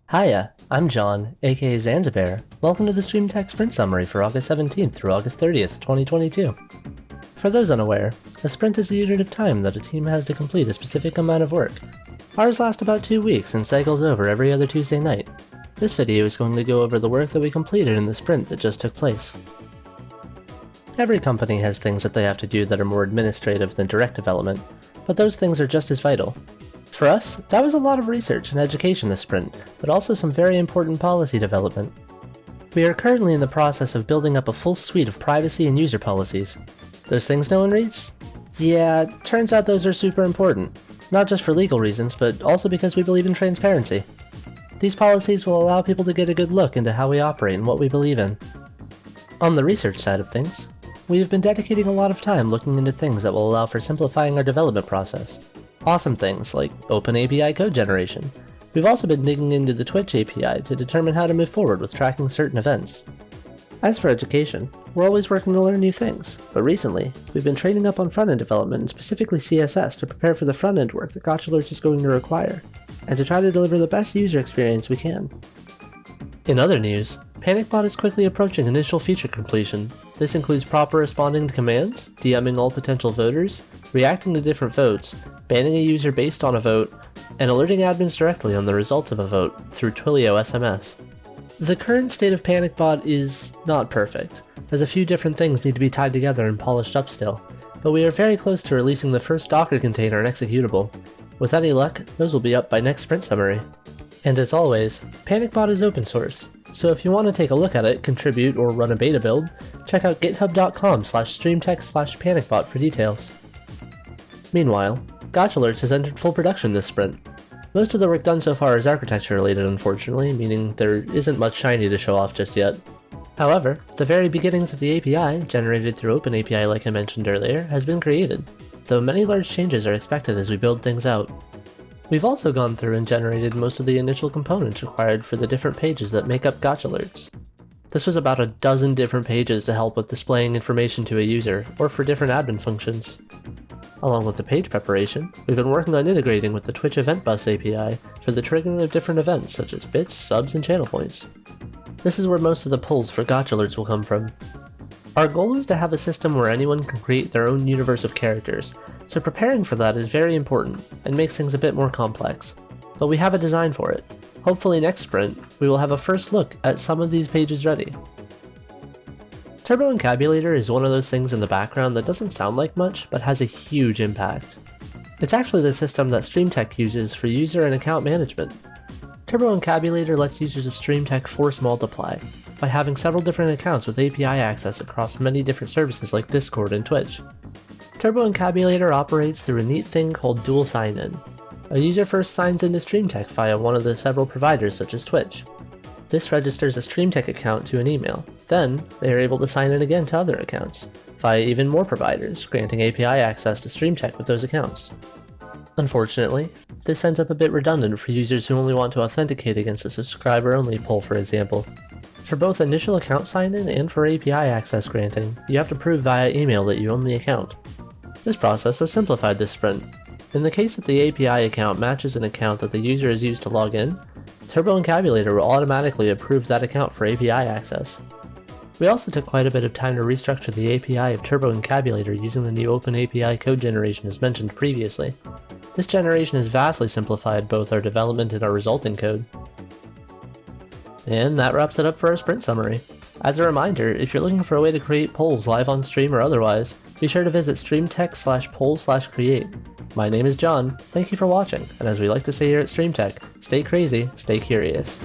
Hiya, I'm John, aka Xanzibaer. Welcome to the Streemtech Sprint Summary for August 17th through August 30th, 2022. For those unaware, a sprint is the unit of time that a team has to complete a specific amount of work. Ours lasts about 2 weeks and cycles over every other Tuesday night. This video is going to go over the work that we completed in the sprint that just took place. Every company has things that they have to do that are more administrative than direct development, but those things are just as vital. For us, that was a lot of research and education this sprint, but also some very important policy development. We are currently in the process of building up a full suite of privacy and user policies. Those things no one reads? Yeah, turns out those are super important. Not just for legal reasons, but also because we believe in transparency. These policies will allow people to get a good look into how we operate and what we believe in. On the research side of things, we have been dedicating a lot of time looking into things that will allow for simplifying our development process. Awesome things like open API code generation. We've also been digging into the Twitch API to determine how to move forward with tracking certain events. As for education, we're always working to learn new things, but recently, we've been training up on front-end development and specifically CSS to prepare for the front-end work that Gacha Alerts is going to require, and to try to deliver the best user experience we can. In other news, PanicBot is quickly approaching initial feature completion. This includes proper responding to commands, DMing all potential voters, reacting to different votes, banning a user based on a vote, and alerting admins directly on the results of a vote through Twilio SMS. The current state of PanicBot is not perfect, as a few different things need to be tied together and polished up still, but we are very close to releasing the first Docker container and executable. With any luck, those will be up by next sprint summary. And as always, PanicBot is open source, so if you want to take a look at it, contribute, or run a beta build, check out github.com/streamtech/panicbot for details. Meanwhile, Gacha Alerts has entered full production this sprint. Most of the work done so far is architecture related, unfortunately, meaning there isn't much shiny to show off just yet. However, the very beginnings of the API, generated through OpenAPI like I mentioned earlier, has been created, though many large changes are expected as we build things out. We've also gone through and generated most of the initial components required for the different pages that make up Gacha Alerts. This was about a dozen different pages to help with displaying information to a user, or for different admin functions. Along with the page preparation, we've been working on integrating with the Twitch Event Bus API for the triggering of different events such as bits, subs, and channel points. This is where most of the pulls for Gacha Alerts will come from. Our goal is to have a system where anyone can create their own universe of characters, so preparing for that is very important and makes things a bit more complex. But we have a design for it. Hopefully next sprint, we will have a first look at some of these pages ready. Turboencabulator is one of those things in the background that doesn't sound like much, but has a huge impact. It's actually the system that Streemtech uses for user and account management. Turboencabulator lets users of Streemtech force multiply by having several different accounts with API access across many different services like Discord and Twitch. Turboencabulator operates through a neat thing called dual sign-in. A user first signs into Streemtech via one of the several providers such as Twitch. This registers a Streemtech account to an email. Then, they are able to sign in again to other accounts, via even more providers, granting API access to Streemtech with those accounts. Unfortunately, this ends up a bit redundant for users who only want to authenticate against a subscriber-only poll, for example. For both initial account sign-in and for API access granting, you have to prove via email that you own the account. This process has simplified this sprint. In the case that the API account matches an account that the user has used to log in, Turboencabulator will automatically approve that account for API access. We also took quite a bit of time to restructure the API of Turboencabulator using the new OpenAPI code generation as mentioned previously. This generation has vastly simplified both our development and our resulting code. And that wraps it up for our sprint summary. As a reminder, if you're looking for a way to create polls live on stream or otherwise, be sure to visit streamtech/poll/create. My name is John, thank you for watching, and as we like to say here at Streemtech, stay crazy, stay curious.